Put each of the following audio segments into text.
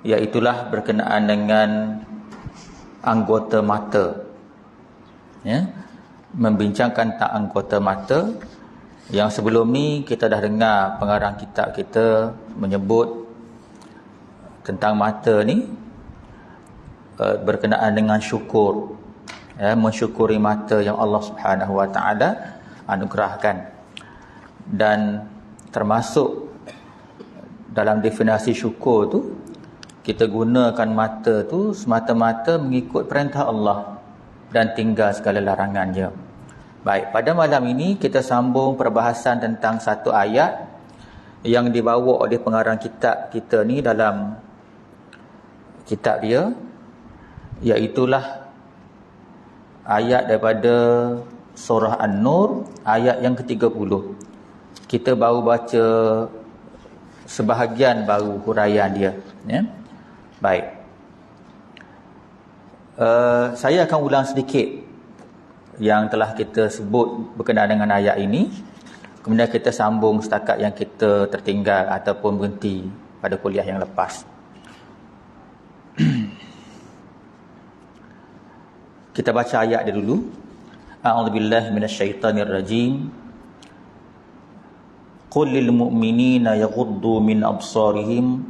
iaitulah berkenaan dengan anggota mata. Ya, membincangkan tentang anggota mata. Yang sebelum ni kita dah dengar pengarang kitab kita menyebut tentang mata ni berkenaan dengan syukur, ya, mensyukuri mata yang Allah Subhanahu Wa Taala anugerahkan. Dan termasuk dalam definisi syukur tu, kita gunakan mata tu semata-mata mengikut perintah Allah dan tinggal segala larangannya. Baik, pada malam ini kita sambung perbahasan tentang satu ayat yang dibawa oleh pengarang kitab kita ni dalam kitab dia, iaitulah ayat daripada surah An-Nur, ayat yang ke-30. Kita baru baca sebahagian baru huraian dia, ya. Baik. Saya akan ulang sedikit yang telah kita sebut berkenaan dengan ayat ini. Kemudian kita sambung setakat yang kita tertinggal ataupun berhenti pada kuliah yang lepas. Kita baca ayat dia dulu. A'udzubillahi minasyaitonirrajim. Qul lil mu'minina yaghuddu min absarihim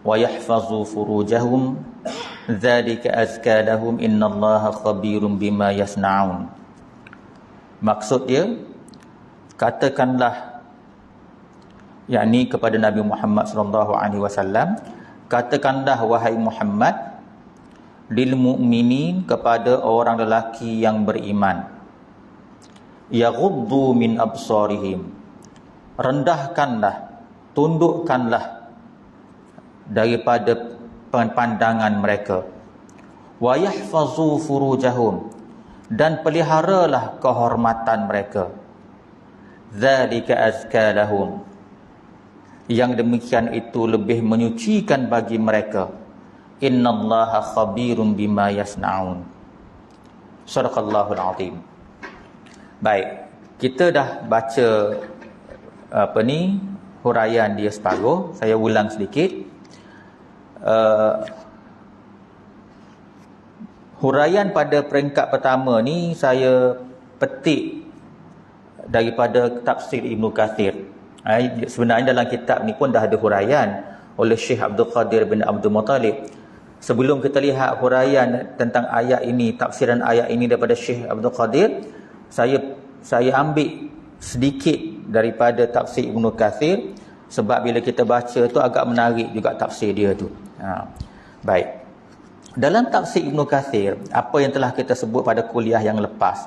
wa yahfazu furujahum dzalika azka lahum innallaha khabirum bima yasnaun. Maksud dia, katakanlah, yakni kepada Nabi Muhammad sallallahu alaihi wasallam, katakanlah wahai Muhammad, lil mu'minin, kepada orang lelaki yang beriman, yaghuddu min absarihim, rendahkanlah, tundukkanlah daripada pandangan mereka, wa yahfazu furujahum, dan peliharalah kehormatan mereka, dzalika azka lahum, yang demikian itu lebih menyucikan bagi mereka, innallaha khabirum bima yasnaun. Sadaqallahul azim. Baik, kita dah baca huraian dia separuh. Saya ulang sedikit. Huraian pada peringkat pertama ni saya petik daripada tafsir Ibn Kathir. Sebenarnya dalam kitab ni pun dah ada huraian oleh Syekh Abdul Qadir bin Abdul Muttalib. Sebelum kita lihat huraian tentang ayat ini, tafsiran ayat ini daripada Syekh Abdul Qadir, saya ambil sedikit daripada tafsir Ibn Kathir, sebab bila kita baca tu agak menarik juga tafsir dia tu. Baik. Dalam tafsir Ibn Kathir, apa yang telah kita sebut pada kuliah yang lepas,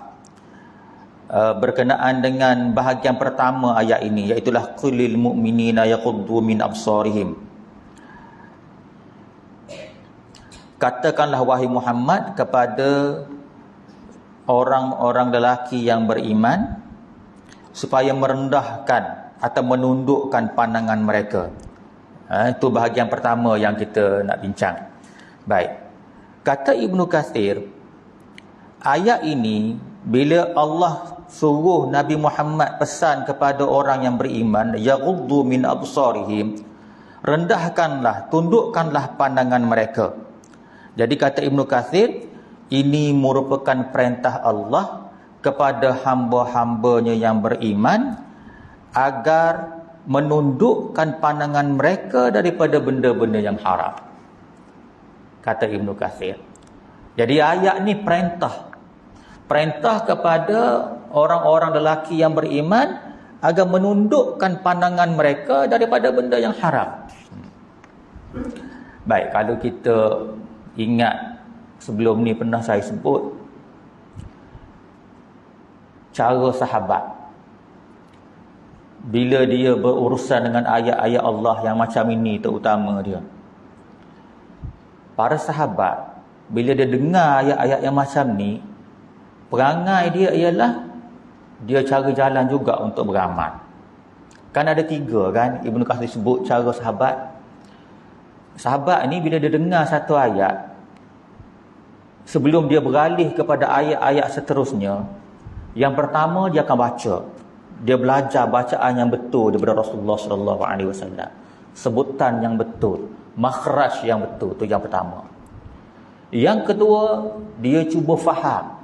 berkenaan dengan bahagian pertama ayat ini, iaitulah qulil mu'minina yaghuddu min absarihim. Katakanlah wahai Muhammad kepada orang-orang lelaki yang beriman supaya merendahkan atau menundukkan pandangan mereka. Itu bahagian pertama yang kita nak bincang. Baik. Kata Ibn Kathir, ayat ini bila Allah suruh Nabi Muhammad pesan kepada orang yang beriman, yaghuddu min absarihim, rendahkanlah, tundukkanlah pandangan mereka. Jadi kata Ibn Kathir, ini merupakan perintah Allah kepada hamba-hambanya yang beriman agar menundukkan pandangan mereka daripada benda-benda yang haram. Kata Ibn Kathir. Jadi ayat ni perintah kepada orang-orang lelaki yang beriman agar menundukkan pandangan mereka daripada benda yang haram. Baik, kalau kita ingat sebelum ni pernah saya sebut cara sahabat bila dia berurusan dengan ayat-ayat Allah yang macam ini, terutama dia. Para sahabat bila dia dengar ayat-ayat yang macam ni, perangai dia ialah dia cari jalan juga untuk beramal. Kan ada 3 kan Ibn Kathir sebut cara sahabat. Sahabat ni bila dia dengar satu ayat, sebelum dia beralih kepada ayat-ayat seterusnya, yang pertama dia akan baca. Dia belajar bacaan yang betul daripada Rasulullah sallallahu alaihi wasallam. Sebutan yang betul, Makhraj yang betul, tu yang pertama. Yang kedua, dia cuba faham.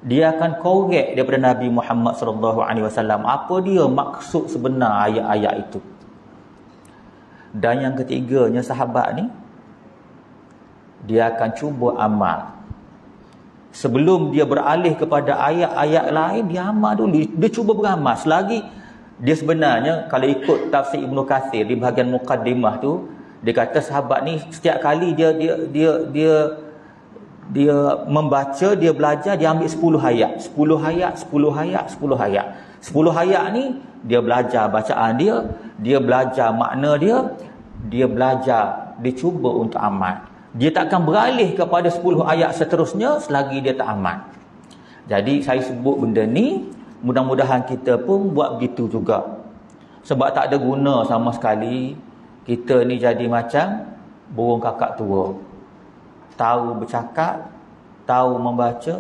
Dia akan korek daripada Nabi Muhammad SAW apa dia maksud sebenar ayat-ayat itu. Dan yang ketiganya, sahabat ni dia akan cuba amal. Sebelum dia beralih kepada ayat-ayat lain, dia amal dulu. Dia cuba beramal. Selagi dia sebenarnya, kalau ikut tafsir Ibnu Katsir di bahagian muqaddimah tu, dia kata sahabat ni setiap kali dia membaca, dia belajar, dia ambil 10 ayat. 10 ayat, 10 ayat, 10 ayat. 10 ayat ni dia belajar bacaan dia belajar makna dia belajar, dia cuba untuk amal. Dia tak akan beralih kepada 10 ayat seterusnya selagi dia tak amal. Jadi saya sebut benda ni, mudah-mudahan kita pun buat begitu juga. Sebab tak ada guna sama sekali kita ni jadi macam burung kakak tua. Tahu bercakap, tahu membaca,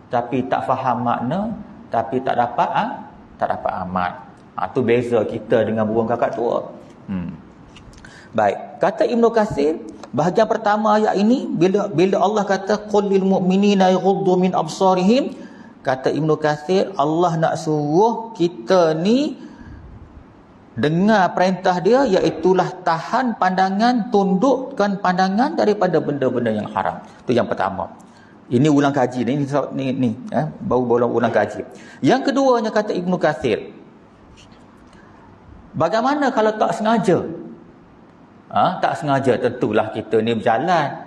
tapi tak faham makna, tapi tak dapat amal. Tu beza kita dengan burung kakak tua. Baik, kata Ibnu Katsir, bahagian pertama ayat ini, bila Allah kata qul lil mu'minina yaghuddu min absarihim, kata Ibnu Katsir, Allah nak suruh kita ni dengar perintah dia, iaitulah tahan pandangan, tundukkan pandangan daripada benda-benda yang haram. Itu yang pertama. Ini ulang kaji ni baru ulang kaji. Yang keduanya, kata Ibnu Katsir, bagaimana kalau tak sengaja? Tak sengaja, tentulah kita ni berjalan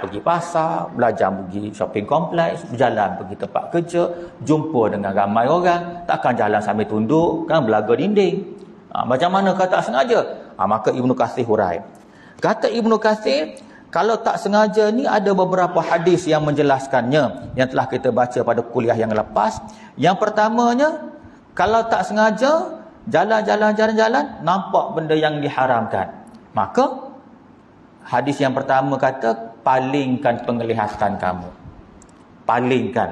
pergi pasar, belajar pergi shopping kompleks, berjalan pergi tempat kerja, jumpa dengan ramai orang, takkan jalan sambil tunduk kan, belaga dinding. Macam mana kalau tak sengaja? Maka Ibnu Katsir hurai. Kata Ibnu Katsir, kalau tak sengaja ni ada beberapa hadis yang menjelaskannya, yang telah kita baca pada kuliah yang lepas. Yang pertamanya, kalau tak sengaja jalan, nampak benda yang diharamkan, maka hadis yang pertama kata, palingkan penglihatan kamu. Palingkan.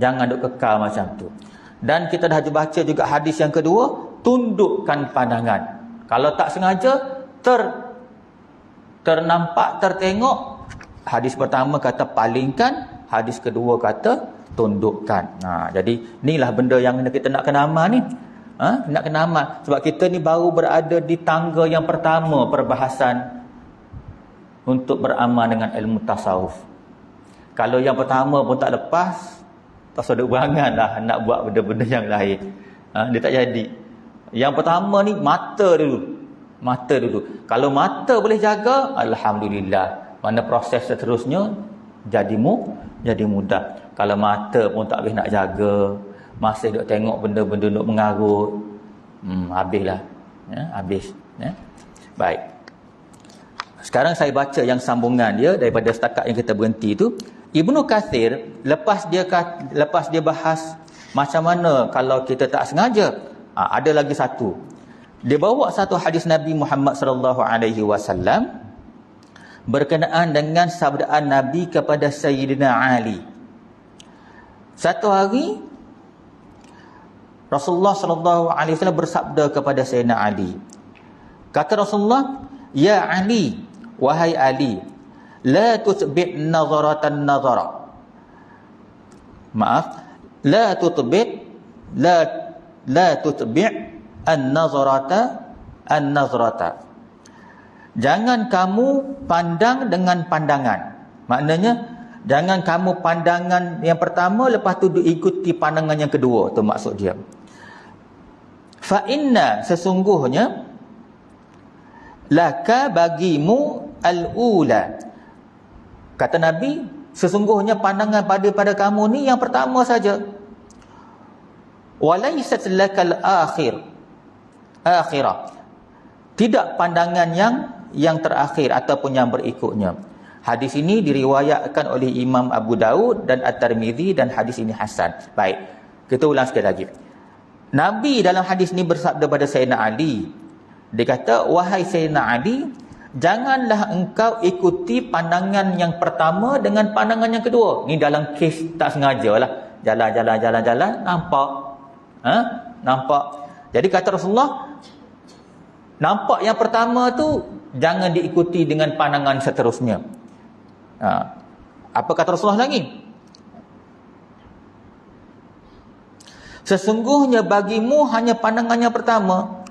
Jangan duk kekal macam tu. Dan kita dah baca juga hadis yang kedua, tundukkan pandangan. Kalau tak sengaja ternampak, tertengok, hadis pertama kata palingkan, hadis kedua kata tundukkan. Jadi inilah benda yang kita nak kena amal ni. Nak kena amal. Sebab kita ni baru berada di tangga yang pertama perbahasan untuk beramal dengan ilmu tasawuf. Kalau yang pertama pun tak lepas, tak ada berangan lah nak buat benda-benda yang lain. Dia tak jadi. Yang pertama ni mata dulu. Kalau mata boleh jaga, alhamdulillah. Mana proses seterusnya jadi mudah. Kalau mata pun tak boleh nak jaga, masih duk tengok benda-benda duk mengarut, habislah. Habis. Baik. Sekarang saya baca yang sambungan dia daripada setakat yang kita berhenti tu. Ibnu Katsir lepas dia bahas macam mana kalau kita tak sengaja, ada lagi satu. Dia bawa satu hadis Nabi Muhammad sallallahu alaihi wasallam berkenaan dengan sabdaan Nabi kepada Sayyidina Ali. Satu hari Rasulullah sallallahu alaihi wasallam bersabda kepada Sayyidina Ali. Kata Rasulullah, "Ya Ali, wahai Ali, la tutbi' nazaratan nazara." Maaf, la tutbi' an-nazarata an-nazrata. Jangan kamu pandang dengan pandangan. Maknanya jangan kamu pandangan yang pertama lepas tu ikuti pandangan yang kedua, tu maksud dia. Fa inna, sesungguhnya, laka bagimu al-ula. Kata Nabi, sesungguhnya pandangan pada kamu ni yang pertama saja. Walaysat lakal akhirah. Tidak pandangan yang terakhir ataupun yang berikutnya. Hadis ini diriwayatkan oleh Imam Abu Daud dan At-Tirmizi dan hadis ini hasan. Baik, kita ulang sekali lagi. Nabi dalam hadis ini bersabda pada Sayyidina Ali. Dia kata, wahai Sayyidina Ali, janganlah engkau ikuti pandangan yang pertama dengan pandangan yang kedua. Ni dalam kes tak sengaja lah. Jalan, nampak. Nampak. Jadi kata Rasulullah, nampak yang pertama tu jangan diikuti dengan pandangan seterusnya. Apa kata Rasulullah lagi? Sesungguhnya bagimu hanya pandangan yang pertama.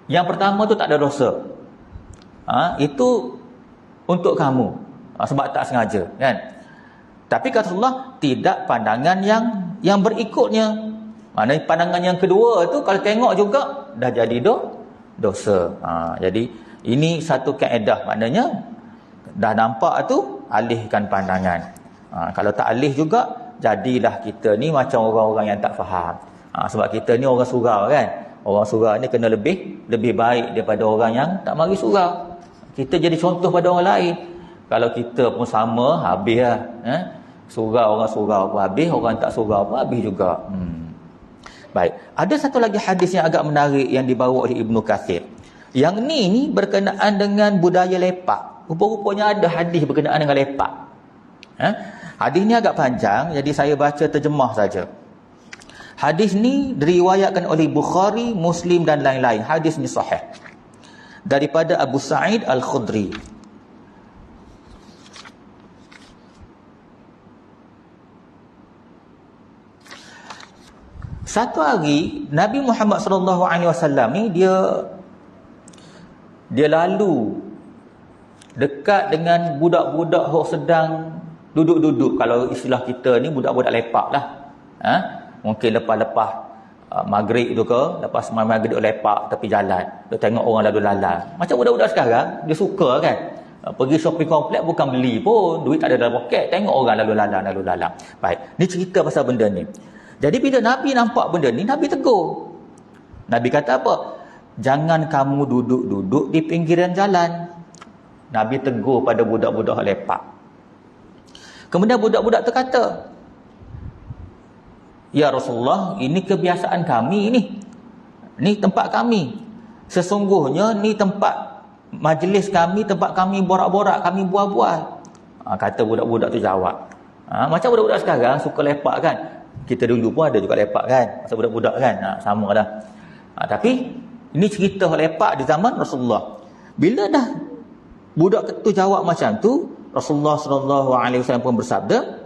Yang pertama tu tak ada dosa. Itu untuk kamu. Sebab tak sengaja, kan? Tapi kata Rasulullah, tidak pandangan yang berikutnya. Maknanya pandangan yang kedua tu kalau tengok juga dah jadi dosa. Jadi ini satu kaedah, maknanya dah nampak tu alihkan pandangan. Kalau tak alih juga, jadilah kita ni macam orang-orang yang tak faham. Sebab kita ni orang surau, kan? Orang surau ni kena lebih baik daripada orang yang tak mari surau. Kita jadi contoh pada orang lain. Kalau kita pun sama, habis lah. Orang surau pun habis, orang tak surau pun habis juga. Baik. Ada satu lagi hadis yang agak menarik yang dibawa oleh Ibnu Katsir. Yang ni berkenaan dengan budaya lepak. Rupa-rupanya ada hadis berkenaan dengan lepak. Hadis ni agak panjang, jadi saya baca terjemah saja. Hadis ni diriwayatkan oleh Bukhari, Muslim dan lain-lain. Hadis ni sahih. Daripada Abu Sa'id Al-Khudri. Satu hari Nabi Muhammad SAW ni dia lalu dekat dengan budak-budak yang sedang duduk-duduk. Kalau istilah kita ni budak-budak lepak lah. Mungkin lepas-lepas maghrib tu ke, lepas maghrib lepak tepi jalan, dia tengok orang lalu lalang. Macam budak-budak sekarang, dia suka, kan? Pergi shopping komplek bukan beli pun, duit tak ada dalam poket, tengok orang lalu lalang. Baik, ni cerita pasal benda ni. Jadi bila Nabi nampak benda ni, Nabi tegur. Nabi kata apa? Jangan kamu duduk-duduk di pinggiran jalan. Nabi tegur pada budak-budak lepak. Kemudian budak-budak tu kata, ya Rasulullah, ini kebiasaan kami ni. Ni tempat kami. Sesungguhnya ni tempat majlis kami, tempat kami borak-borak, kami bual-bual. Kata budak-budak tu jawab. Macam budak-budak sekarang suka lepak, kan? Kita dulu pun ada juga lepak, kan? Masa budak-budak, kan? Sama dah. Tapi ini cerita lepak di zaman Rasulullah. Bila dah budak tu jawab macam tu, Rasulullah SAW pun bersabda,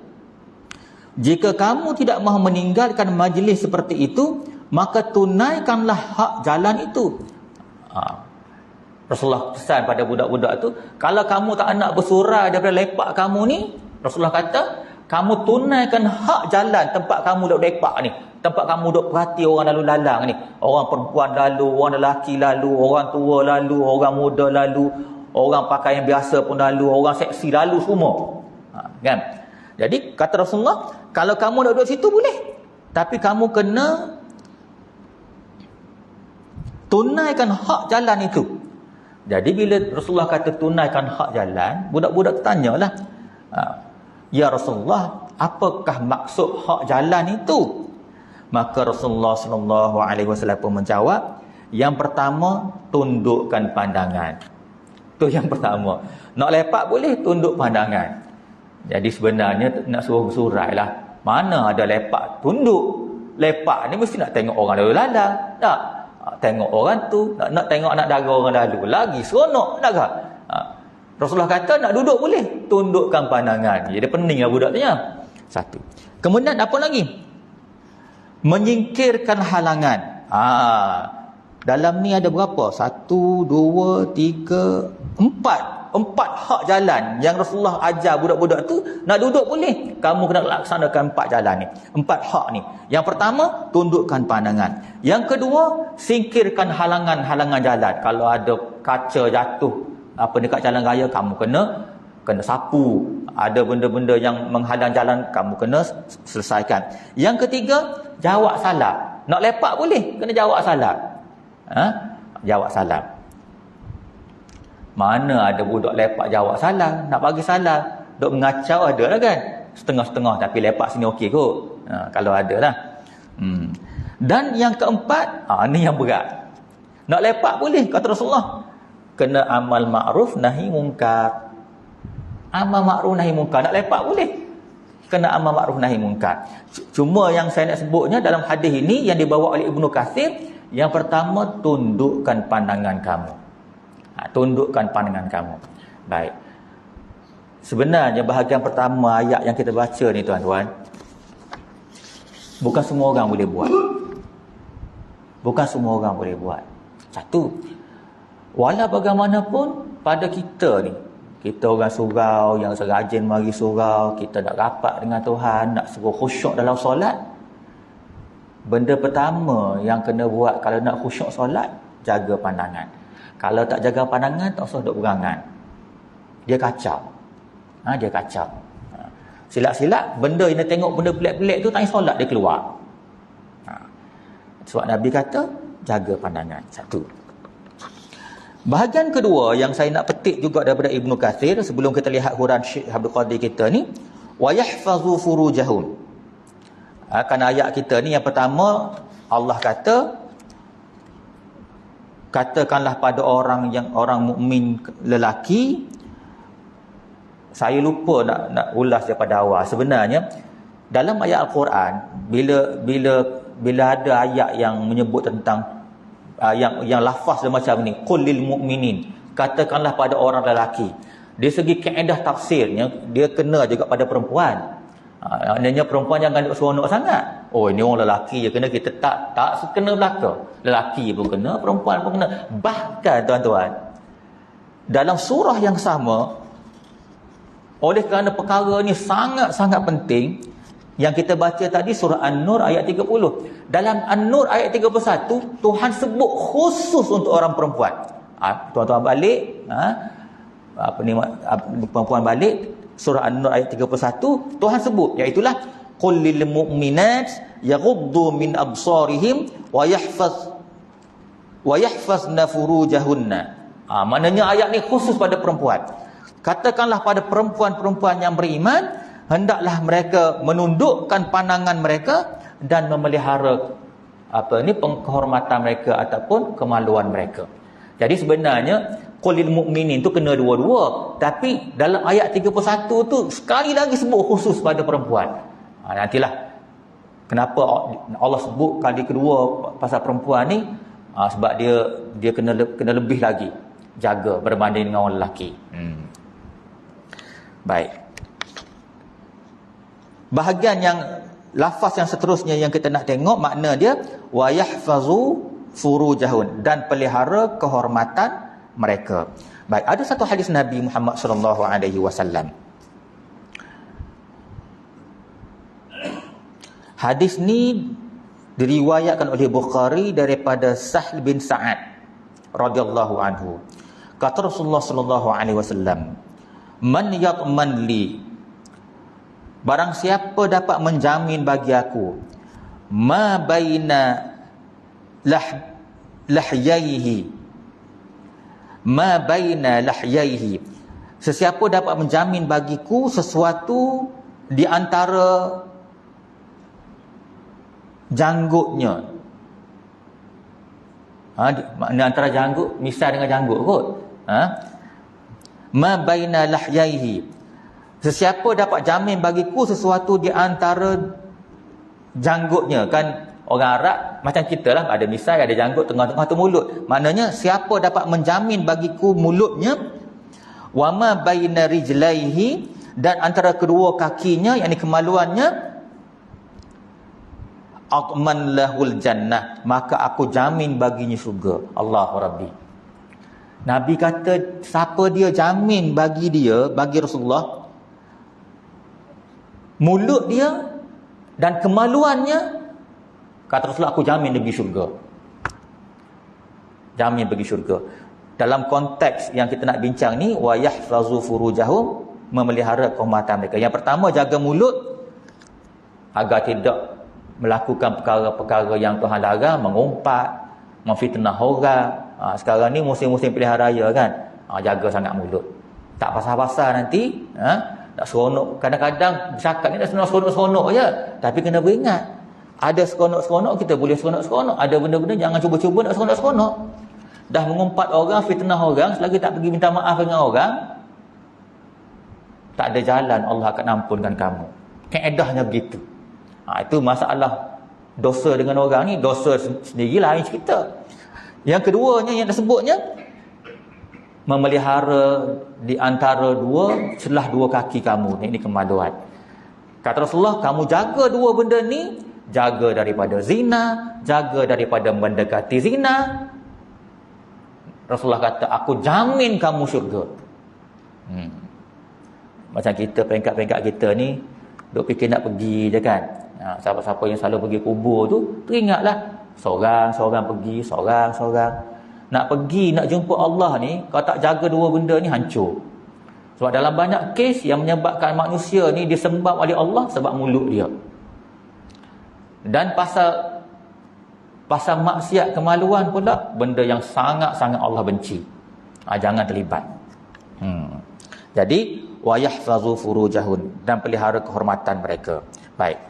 jika kamu tidak mahu meninggalkan majlis seperti itu, maka tunaikanlah hak jalan itu. Rasulullah pesan pada budak-budak tu, kalau kamu tak nak bersurai daripada lepak kamu ni, Rasulullah kata, kamu tunaikan hak jalan tempat kamu duduk lepak ni, tempat kamu duduk perhati orang lalu lalang ni, orang perempuan lalu, orang lelaki lalu, orang tua lalu, orang muda lalu, orang pakaian biasa pun lalu, orang seksi lalu, semua. Kan? Jadi kata Rasulullah, kalau kamu nak duduk situ boleh, tapi kamu kena tunaikan hak jalan itu. Jadi bila Rasulullah kata tunaikan hak jalan, budak-budak tanyalah, ya Rasulullah, apakah maksud hak jalan itu? Maka Rasulullah SAW pun menjawab, yang pertama, tundukkan pandangan. Itu yang pertama. Nak lepak boleh, tunduk pandangan. Jadi sebenarnya nak suruh bersurai lah. Mana ada lepak tunduk. Lepak ni mesti nak tengok orang lalu lalang. Tak? Tengok orang tu. Nak tengok anak dara orang lalu. Lagi seronok. Tak kah? Rasulullah kata nak duduk boleh. Tundukkan pandangan. Jadi pening lah budak tanya. Satu. Kemudian apa lagi? Menyingkirkan halangan. Dalam ni ada berapa? 1, 2, 3, 4. 4 hak jalan yang Rasulullah ajar budak-budak tu, nak duduk boleh, kamu kena laksanakan 4 jalan ni, 4 hak ni. Yang pertama, tundukkan pandangan. Yang kedua, singkirkan halangan-halangan jalan. Kalau ada kaca jatuh dekat jalan raya, kamu kena sapu. Ada benda-benda yang menghalang jalan, kamu kena selesaikan. Yang ketiga, jawab salam. Nak lepak boleh, kena jawab salam. Jawab salam. Mana ada budak lepak jawab salam, nak bagi salam, duk mengacau ada lah, kan? Setengah-setengah, tapi lepak sini okey kot. Kalau ada lah. Dan yang keempat, ni yang berat. Nak lepak boleh, kata Rasulullah, kena amal ma'ruf nahi mungkar. Amal ma'ruf nahi mungkar. Nak lepak boleh, kena amal ma'ruf nahi mungkar. Cuma yang saya nak sebutnya dalam hadis ini yang dibawa oleh Ibnu Katsir, yang pertama, tundukkan pandangan kamu. Tundukkan pandangan kamu. Baik. Sebenarnya bahagian pertama ayat yang kita baca ni tuan-tuan, bukan semua orang boleh buat. Bukan semua orang boleh buat. Satu, walau bagaimanapun pada kita ni, kita orang surau yang serajin mari surau, kita nak rapat dengan Tuhan, nak suruh khusyuk dalam solat, benda pertama yang kena buat kalau nak khusyuk solat, jaga pandangan. Kalau tak jaga pandangan, tak usah duduk berangan. Dia kacau. Dia kacau. Silap-silap, benda yang dia tengok benda pelik-pelik tu, tanya solat dia keluar. Sebab Nabi kata, jaga pandangan. Satu. Bahagian kedua yang saya nak petik juga daripada Ibnu Katsir, sebelum kita lihat huraian Syekh Abdul Qadir kita ni, wa yahfazu furujahum. Kan ayat kita ni yang pertama, Allah kata, katakanlah pada orang mukmin lelaki. Saya lupa nak ulas daripada awal. Sebenarnya dalam ayat Al-Quran, bila ada ayat yang menyebut tentang yang lafaz dia macam ni, qul lil mu'minin, katakanlah pada orang lelaki, dari segi kaedah tafsirnya dia kena juga pada perempuan. Maknanya perempuan jangan duk seronok sangat. Oh, ini orang lelaki je kena, kita tak kena belaka. Lelaki pun kena, perempuan pun kena. Bahkan tuan-tuan, dalam surah yang sama, oleh kerana perkara ni sangat-sangat penting, yang kita baca tadi surah An-Nur ayat 30. Dalam An-Nur ayat 31, Tuhan sebut khusus untuk orang perempuan. Tuan-tuan balik, perempuan balik, surah An-Nur ayat 31, Tuhan sebut, iaitulah qul lil mu'minat yaghuddu min absarihim wa yahfazna furujahunna. Maknanya ayat ni khusus pada perempuan. Katakanlah pada perempuan-perempuan yang beriman, hendaklah mereka menundukkan pandangan mereka dan memelihara penghormatan mereka ataupun kemaluan mereka. Jadi sebenarnya qulil mu'minin tu kena dua-dua, tapi dalam ayat 31 tu sekali lagi sebut khusus pada perempuan. Nantilah kenapa Allah sebut kali kedua pasal perempuan ni, sebab dia kena lebih lagi jaga berbanding dengan orang lelaki. Baik. Bahagian yang lafaz yang seterusnya yang kita nak tengok, makna dia wa yahfazu furujahun, dan pelihara kehormatan mereka. Baik, ada satu hadis Nabi Muhammad sallallahu alaihi wasallam. Hadis ni diriwayatkan oleh Bukhari daripada Sahl bin Sa'ad radhiyallahu anhu. Kata Rasulullah sallallahu alaihi wasallam, man yatman li, barang siapa dapat menjamin bagi aku, ma baina lahyaihi, ma baina lahyaihi, sesiapa dapat menjamin bagiku sesuatu di antara janggutnya. Makna antara janggut, misal dengan janggut kot. Ma baina lahyaihi, sesiapa dapat jamin bagiku sesuatu di antara janggutnya. Kan orang Arab macam kita lah, ada misai, ada janggut, tengah-tengah tu mulut. Maknanya siapa dapat menjamin bagiku mulutnya, wa ma baina rijlaihi, dan antara kedua kakinya, yakni kemaluannya, atman lahul jannah, maka aku jamin baginya syurga. Allahu Rabbi. Nabi kata siapa dia jamin bagi dia, bagi Rasulullah, mulut dia dan kemaluannya, kata Rasulullah, aku jamin dia pergi syurga. Jamin pergi syurga. Dalam konteks yang kita nak bincang ni, wa yahfazu furujahum, memelihara kehormatan mereka. Yang pertama, jaga mulut agar tidak melakukan perkara-perkara yang Tuhan larang, mengumpat, memfitnah orang. Sekarang ni musim-musim pilihan raya kan, jaga sangat mulut, tak pasal-pasal nanti nak seronok. Kadang-kadang cakap ni dah seronok-seronok je, tapi kena beringat, ada seronok-seronok kita boleh seronok-seronok, ada benda-benda jangan cuba-cuba nak seronok-seronok. Dah mengumpat orang, fitnah orang, selagi tak pergi minta maaf dengan orang, tak ada jalan Allah akan ampunkan kamu. Kaedahnya begitu. Itu masalah dosa dengan orang ni, dosa sendiri lain cerita. Yang keduanya yang disebutnya, memelihara di antara celah dua kaki kamu. Ini kemaluan. Kata Rasulullah, kamu jaga dua benda ni, jaga daripada zina, jaga daripada mendekati zina. Rasulullah kata, aku jamin kamu syurga. Macam kita, peringkat-peringkat kita ni, duk fikir nak pergi je kan. Siapa-siapa yang selalu pergi kubur tu, teringatlah. Seorang-seorang pergi, seorang-seorang. Nak pergi, nak jumpa Allah ni, kalau tak jaga dua benda ni, hancur. Sebab dalam banyak kes yang menyebabkan manusia ni disembah oleh Allah sebab mulut dia. Dan pasal maksiat kemaluan pula, benda yang sangat-sangat Allah benci. Jangan terlibat. Jadi, وَيَحْفَظُوا فُرُوجَهُنْ, dan pelihara kehormatan mereka. Baik.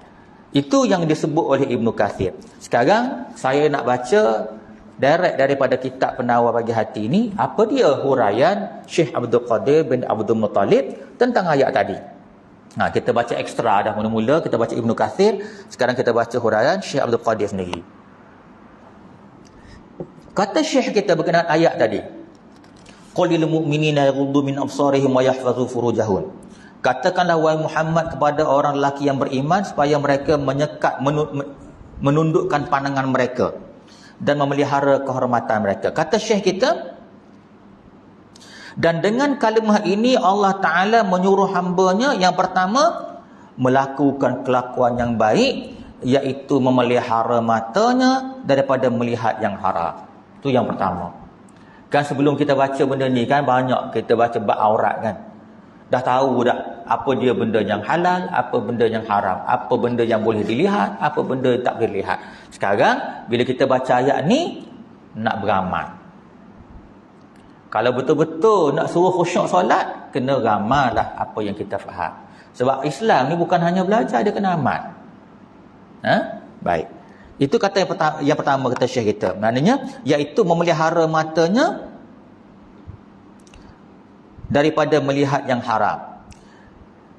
Itu yang disebut oleh Ibnu Kathir. Sekarang, saya nak baca direct daripada kitab Penawar Bagi Hati ini, apa dia huraian Syekh Abdul Qadir bin Abdul Muttalib tentang ayat tadi. Kita baca ekstra dah mula-mula, kita baca Ibnu Kathir, sekarang kita baca huraian Syekh Abdul Qadir sendiri. Kata Syekh kita berkenaan ayat tadi, qul lil mu'minina yaghuddu min absarihim wa yahfazu furujahum. Katakanlah wahai Muhammad kepada orang lelaki yang beriman supaya mereka menundukkan pandangan mereka dan memelihara kehormatan mereka. Kata Syekh kita, dan dengan kalimah ini Allah Ta'ala menyuruh hambanya yang pertama melakukan kelakuan yang baik, iaitu memelihara matanya daripada melihat yang haram. Itu yang pertama. Kan sebelum kita baca benda ni kan banyak kita baca bab aurat kan. Dah tahu dah apa dia benda yang halal, apa benda yang haram, apa benda yang boleh dilihat, apa benda yang tak boleh dilihat. Sekarang bila kita baca ayat ni, nak beramal. Kalau betul-betul nak suruh khusyuk solat, kena ramallah apa yang kita faham. Sebab Islam ni bukan hanya belajar, dia kena amal. Baik. Itu kata yang pertama kata Syekh kita. Maknanya iaitu memelihara matanya daripada melihat yang haram.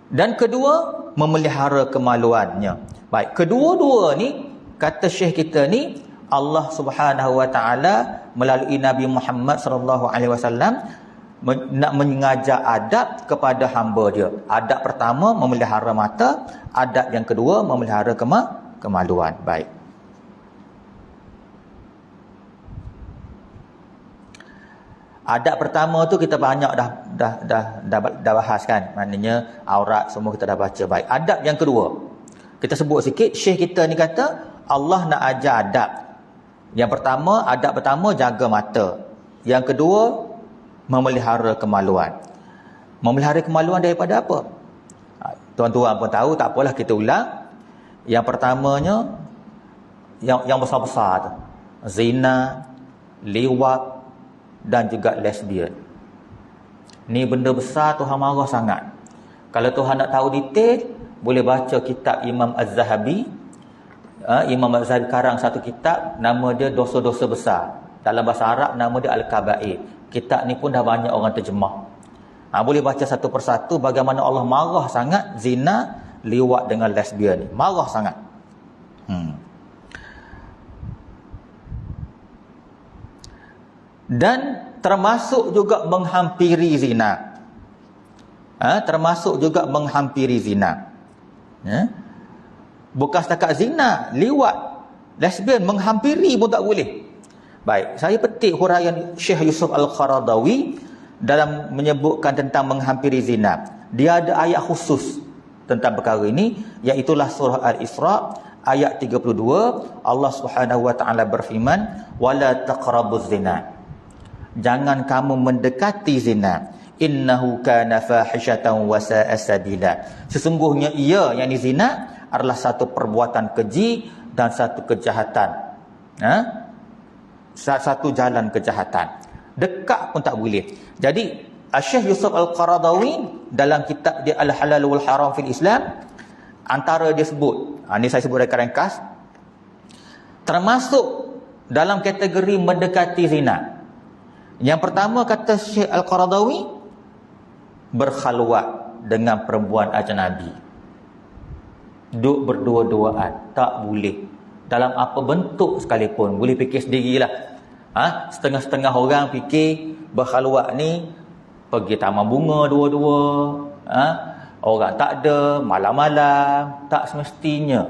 Dan kedua, memelihara kemaluannya. Baik, kedua-dua ni kata Syekh kita ni Allah Subhanahu Wa Taala melalui Nabi Muhammad sallallahu alaihi wasallam nak mengajar adab kepada hamba dia. Adab pertama memelihara mata, adab yang kedua memelihara kemaluan. Baik. Adab pertama tu kita banyak dah bahas kan. Maknanya aurat semua kita dah baca. Baik. Adab yang kedua, kita sebut sikit. Syekh kita ni kata Allah nak ajar adab. Yang pertama, adab pertama jaga mata. Yang kedua, memelihara kemaluan. Memelihara kemaluan daripada apa? Tuan-tuan pun tahu, tak apalah kita ulang. Yang pertamanya yang besar-besar tu, zina, liwat dan juga lesbian. Ni benda besar, Tuhan marah sangat. Kalau Tuhan nak tahu detail, boleh baca kitab Imam Az-Zahabi. Imam Az-Zahabi karang satu kitab, nama dia Dosa-Dosa Besar. Dalam bahasa Arab nama dia Al-Kaba'ir. Kitab ni pun dah banyak orang terjemah. Boleh baca satu persatu bagaimana Allah marah sangat zina, liwat dengan lesbian ni. Marah sangat. Dan termasuk juga menghampiri zina. Termasuk juga menghampiri zina. Bukan setakat zina, liwat, lesbian, menghampiri pun tak boleh. Baik, saya petik huraian Syekh Yusuf Al-Qaradawi dalam menyebutkan tentang menghampiri zina. Dia ada ayat khusus tentang perkara ini, iaitulah surah Al-Isra ayat 32. Allah Subhanahu Wa Taala berfirman, wala taqrabuz zina. Jangan kamu mendekati zina. Innahu kana fahishatan wa sa'a sabila. Sesungguhnya ia, yakni zina, adalah satu perbuatan keji dan satu kejahatan. Satu jalan kejahatan. Dekat pun tak boleh. Jadi Syekh Yusuf Al-Qaradawi dalam kitab dia Al-Halal wal Haram fil Islam, antara dia sebut, ini saya sebut ringkas, termasuk dalam kategori mendekati zina. Yang pertama kata Syekh Al-Qaradawi, berkhalwat dengan perempuan ajnabi. Duk berdua-duaan, tak boleh. Dalam apa bentuk sekalipun, boleh fikir sendirilah. Setengah-setengah orang fikir berkhalwat ni pergi taman bunga dua-dua, orang tak ada, malam-malam, tak semestinya.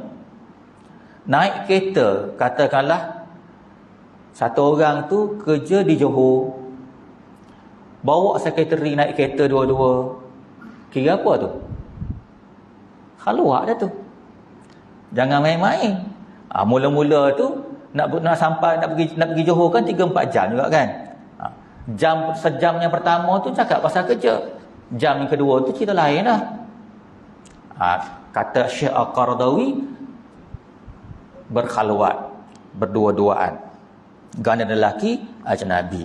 Naik kereta, katakanlah satu orang tu kerja di Johor, bawa sekretari naik kereta dua-dua, kira apa tu? Khalwat dah tu. Jangan main-main. Mula-mula tu nak sampai nak pergi Johor kan 3-4 jam juga kan. Sejam yang pertama tu cakap pasal kerja. Jam yang kedua tu cerita lain lah. Kata Syekh Al-Qaradawi, berkhalwat, berdua-duaan, ganda lelaki ajnabi.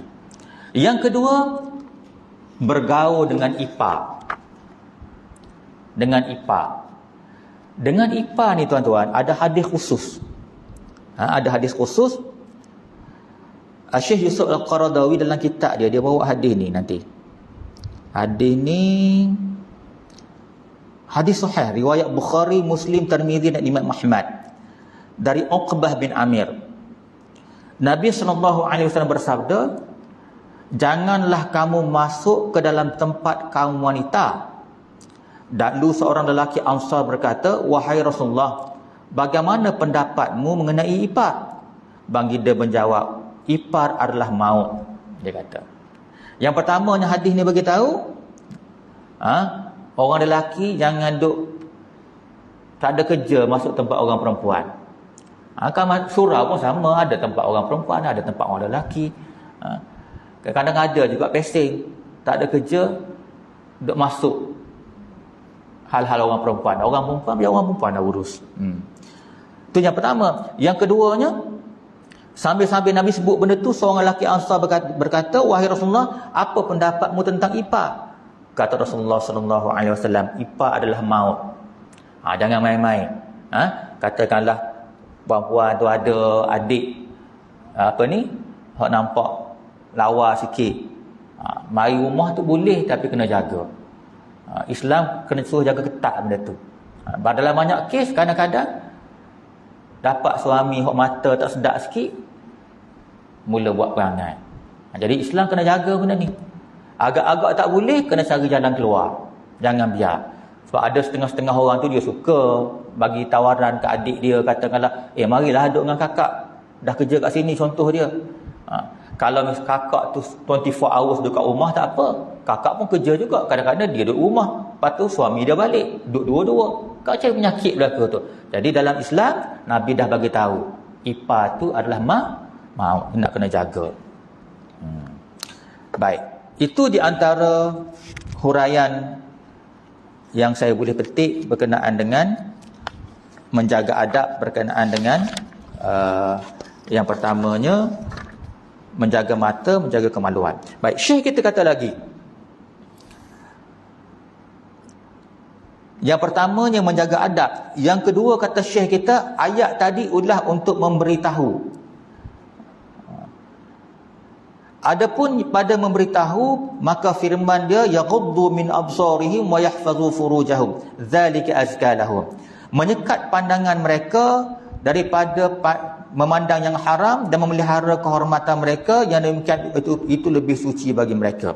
Yang kedua, bergaul dengan ipar. Dengan ipar ni tuan-tuan, ada hadis khusus. Ada hadis khusus. Syekh Yusuf Al-Qaradawi dalam kitab dia bawa hadis ni nanti. Hadis ni hadis sahih, riwayat Bukhari, Muslim, Tirmizi dan Imam Ahmad, dari Uqbah bin Amir. Nabi SAW bersabda, janganlah kamu masuk ke dalam tempat kaum wanita. Dan lalu seorang lelaki Ansar berkata, wahai Rasulullah, bagaimana pendapatmu mengenai ipar? Baginda menjawab, ipar adalah maut. Dia kata. Yang pertamanya hadis ni bagi tahu, orang lelaki jangan duk tak ada kerja masuk tempat orang perempuan. Kan surau pun sama, ada tempat orang perempuan, ada tempat orang lelaki. Kadang-kadang ada juga pesing, tak ada kerja, duk masuk hal-hal orang perempuan. Orang perempuan biar orang perempuan dah urus. Itu yang pertama. Yang keduanya, sambil-sambil Nabi sebut benda tu, seorang lelaki Ansar berkata, wahai Rasulullah, apa pendapatmu tentang ipar? Kata Rasulullah SAW, ipar adalah maut. Jangan main-main. Katakanlah perempuan tu ada adik hak nampak lawa sikit, mari rumah tu boleh, tapi kena jaga. Islam kena suruh jaga ketat benda tu. Dalam banyak kes, kadang-kadang dapat suami hak mata tak sedap sikit, mula buat perangai. Jadi Islam kena jaga benda ni. Agak-agak tak boleh, kena cari jalan keluar. Jangan biar. Sebab ada setengah-setengah orang tu dia suka bagi tawaran ke adik dia, katakanlah, marilah duduk dengan kakak, dah kerja kat sini, contoh dia. Kalau kakak tu 24 hours dekat rumah tak apa, kakak pun kerja juga, kadang-kadang dia duduk rumah, lepas tu suami dia balik, duduk dua-dua, kau cari penyakit belaka tu. Jadi dalam Islam, Nabi dah bagi tahu, ipar tu adalah maut, nak kena jaga. Baik, itu di antara huraian yang saya boleh petik berkenaan dengan menjaga adab, berkenaan dengan yang pertamanya menjaga mata, menjaga kemaluan. Baik, Syekh kita kata lagi, yang pertamanya menjaga adab. Yang kedua, kata Syekh kita, ayat tadi adalah untuk memberitahu. Adapun pada memberitahu, maka firman dia, yaghuddu min absarihim wa yahfazu furujahum dzalika azka lahum, menyekat pandangan mereka daripada memandang yang haram dan memelihara kehormatan mereka, yang demikian itu lebih suci bagi mereka.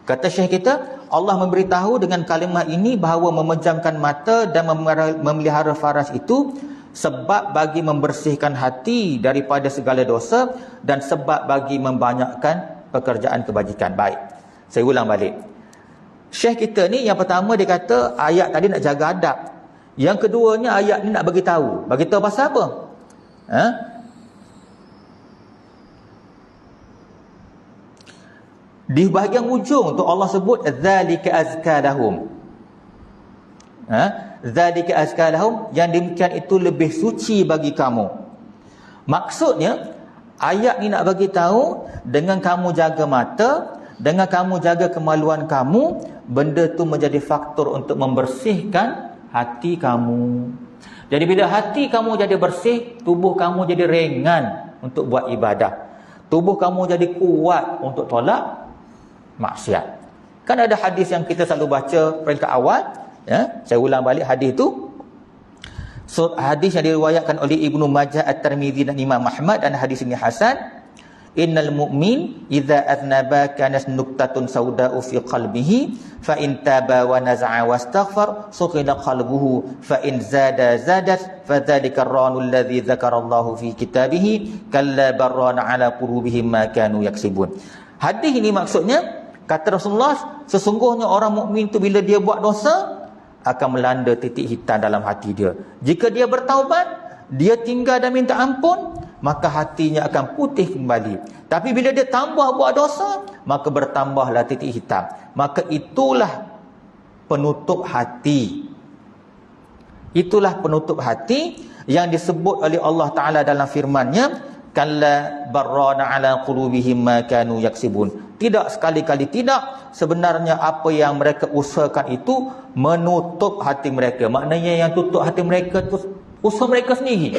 Kata Syekh kita, Allah memberitahu dengan kalimah ini bahawa memejamkan mata dan memelihara faras itu sebab bagi membersihkan hati daripada segala dosa dan sebab bagi membanyakkan pekerjaan kebajikan. Baik, saya ulang balik. Syekh kita ni, yang pertama dia kata ayat tadi nak jaga adab. Yang keduanya, ayat ni nak bagi tahu. Bagi tahu pasal apa? Di bahagian ujung tu Allah sebut zalika azka lahum. Zalika azka lahum, yang demikian itu lebih suci bagi kamu. Maksudnya ayat ni nak bagi tahu, dengan kamu jaga mata, dengan kamu jaga kemaluan kamu, benda tu menjadi faktor untuk membersihkan hati kamu. Jadi bila hati kamu jadi bersih, tubuh kamu jadi ringan untuk buat ibadah. Tubuh kamu jadi kuat untuk tolak maksiat. Kan ada hadis yang kita selalu baca peringkat awal, saya ulang balik hadis itu. So, hadis yang diriwayatkan oleh Ibnu Majah, At-Tirmizi dan Imam Ahmad, dan hadis ini hasan. innal mu'min idza adnaba kanat nuqtatun sauda'u fi qalbihi fa in taba wa naza'a wastaghfar suqila qalbuhu fa in zada zadat fadzalika ar-ranu alladhi dzakara Allahu fi kitabihi kalla barrana ala qulubihim ma kanu yaksibun. Hadis ini maksudnya, kata Rasulullah, sesungguhnya orang mukmin tu bila dia buat dosa akan melanda titik hitam dalam hati dia. Jika dia bertaubat, dia tinggal dan minta ampun, maka hatinya akan putih kembali. Tapi bila dia tambah buat dosa, maka bertambahlah titik hitam. Maka itulah penutup hati. Itulah penutup hati yang disebut oleh Allah Ta'ala dalam firman-Nya, kalla barrana ala qulubihim ma kanu yaksibun. Tidak, sekali-kali tidak. Sebenarnya apa yang mereka usahakan itu menutup hati mereka. Maknanya yang tutup hati mereka itu usaha mereka sendiri.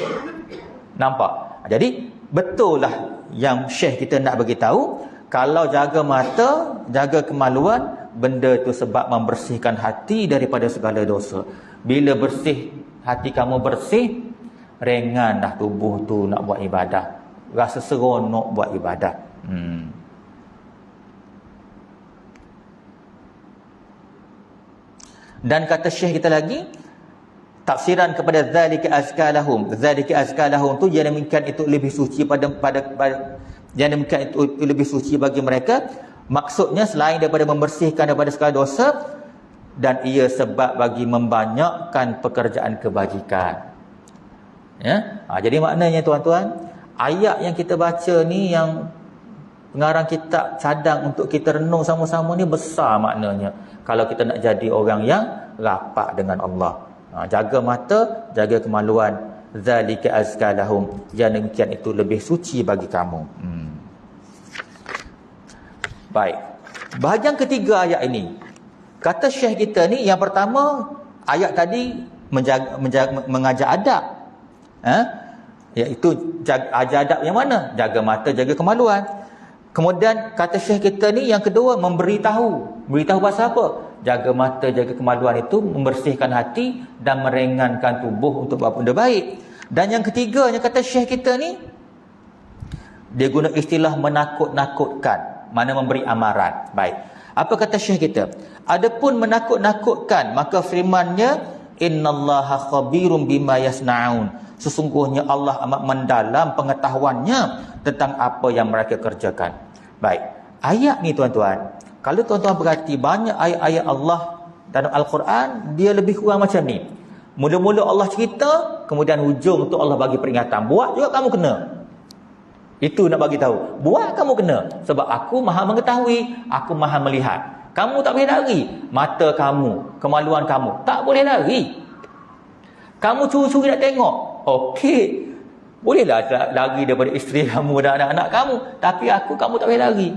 Nampak? Jadi betul lah yang Syekh kita nak bagi tahu, kalau jaga mata, jaga kemaluan, benda itu sebab membersihkan hati daripada segala dosa. Bila bersih, hati kamu bersih, ringan dah tubuh tu nak buat ibadah. Rasa seronok buat ibadah. Dan kata Syekh kita lagi, tafsiran kepada zalika azkalahum. Zalika azkalahum tu yang demikian itu lebih suci pada yang demikian itu lebih suci bagi mereka. Maksudnya selain daripada membersihkan daripada segala dosa, dan ia sebab bagi membanyakkan pekerjaan kebajikan. Ya, jadi maknanya tuan-tuan, ayat yang kita baca ni, yang pengarang kitab cadang untuk kita renung sama-sama ni, besar maknanya kalau kita nak jadi orang yang rapat dengan Allah. Jaga mata, jaga kemaluan. Zalika azkalahum, yang demikian itu lebih suci bagi kamu. Baik. Bahagian ketiga ayat ini, kata Syekh kita ni, yang pertama ayat tadi mengajak adab. Iaitu ajar adab yang mana? Jaga mata, jaga kemaluan. Kemudian kata Syekh kita ni yang kedua, memberitahu. Beritahu pasal apa? Jaga mata, jaga kemaluan itu membersihkan hati dan meringankan tubuh untuk buat benda baik. Dan yang ketiganya kata Syekh kita ni, dia guna istilah menakut-nakutkan, mana memberi amaran. Baik. Apa kata Syekh kita? Adapun menakut-nakutkan, maka firman-Nya, innallaha khabirum bima yasnaun. Sesungguhnya Allah amat mendalam pengetahuannya tentang apa yang mereka kerjakan. Baik. Ayat ni tuan-tuan, kalau tuan-tuan perhati, banyak ayat-ayat Allah dalam Al-Quran, dia lebih kurang macam ni. Mula-mula Allah cerita, kemudian hujung tu Allah bagi peringatan. Buat juga kamu kena. Itu nak bagi tahu. Buat kamu kena. Sebab aku maha mengetahui, aku maha melihat. Kamu tak boleh lari. Mata kamu, kemaluan kamu tak boleh lari. Kamu curi-curi nak tengok, okey, bolehlah lari daripada isteri kamu dan anak-anak kamu. Tapi aku, kamu tak boleh lari.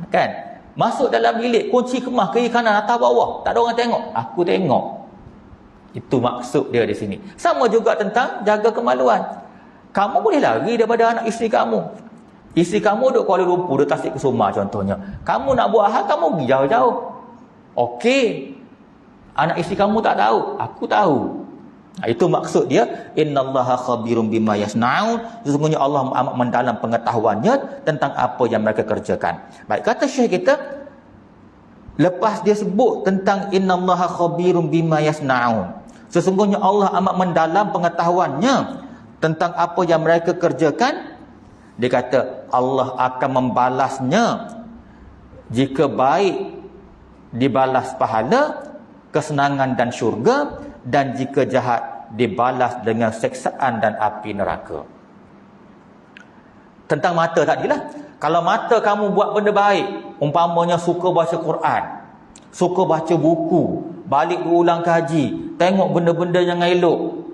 Kan? Masuk dalam bilik, kunci kemas kiri kanan atas bawah, tak ada orang tengok. Aku tengok. Itu maksud dia di sini. Sama juga tentang jaga kemaluan. Kamu boleh lari daripada anak isteri kamu. Isteri kamu duduk Kuala Lumpur, duduk Tasik Kusuma contohnya. Kamu nak buat hal, kamu pergi jauh-jauh. Okey. Anak isteri kamu tak tahu, aku tahu. Itu maksud dia, innallaha khabirum bima yasnaun. Sesungguhnya Allah amat mendalam pengetahuannya tentang apa yang mereka kerjakan. Baik, kata Syekh kita, lepas dia sebut tentang innallaha khabirum bima yasnaun, sesungguhnya Allah amat mendalam pengetahuannya tentang apa yang mereka kerjakan, dia kata Allah akan membalasnya. Jika baik, dibalas pahala, kesenangan dan syurga, dan jika jahat, dibalas dengan seksaan dan api neraka. Tentang mata tadilah, kalau mata kamu buat benda baik, umpamanya suka baca Quran, suka baca buku, balik berulang kaji, tengok benda-benda yang elok,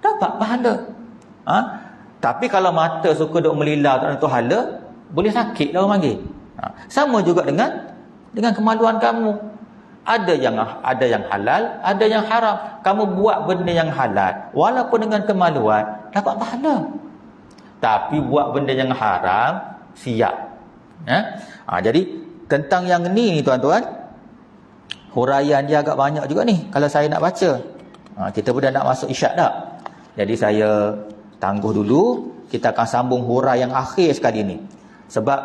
dapat pahala. Tapi kalau mata suka duk melila tak tentu hala, boleh sakit dah orang panggil. Sama juga dengan kemaluan kamu. Ada yang halal, ada yang haram. Kamu buat benda yang halal, walaupun dengan kemaluan, dapat pahala. Tapi buat benda yang haram, siap. Jadi tentang yang ni tuan-tuan, huraian dia agak banyak juga ni kalau saya nak baca. Kita pun dah nak masuk isyak dah. Jadi saya tangguh dulu. kita akan sambung huraian yang akhir sekali ni. Sebab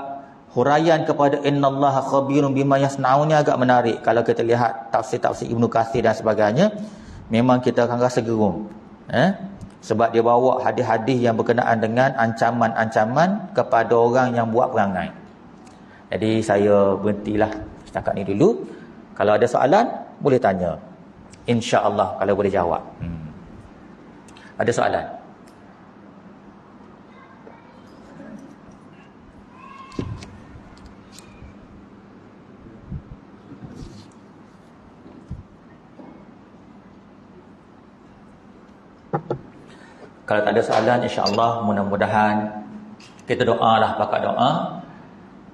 huraian kepada innallaha khabirun bima yasnaun ni agak menarik. Kalau kita lihat tafsir-tafsir Ibnu Katsir dan sebagainya, memang kita akan rasa gerung. Sebab dia bawa hadis-hadis yang berkenaan dengan ancaman-ancaman kepada orang yang buat perangai. Jadi saya berhentilah setakat ni dulu. Kalau ada soalan, boleh tanya. InsyaAllah kalau boleh jawab. Ada soalan? Kalau tak ada soalan, insya-Allah mudah-mudahan kita doalah, pakat doa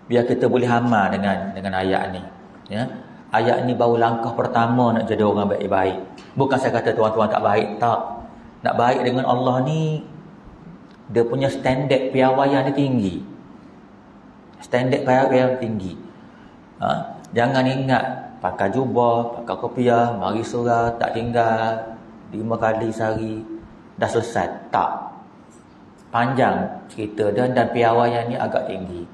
biar kita boleh amal dengan ayat ni. Ya. Ayat ni baru langkah pertama nak jadi orang baik-baik. Bukan saya kata tuan-tuan tak baik, tak. Nak baik dengan Allah ni, dia punya standard piawaian dia tinggi. Standard piawaian tinggi. Jangan ingat pakai jubah, pakai kopiah, mari surau, tak tinggal 5 kali sehari, dah selesai. Tak. Panjang cerita dia dan piawaian ni agak tinggi.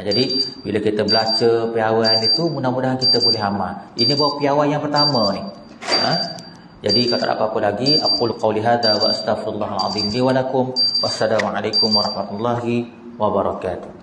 Jadi bila kita baca piawaian itu, mudah-mudahan kita boleh amal. Ini baru piawaian yang pertama ni. Jadi kalau tak ada apa-apa lagi, aqulu qawli hadza wa astaghfirullahal azim li wa lakum. Wassalamualaikum warahmatullahi wabarakatuh.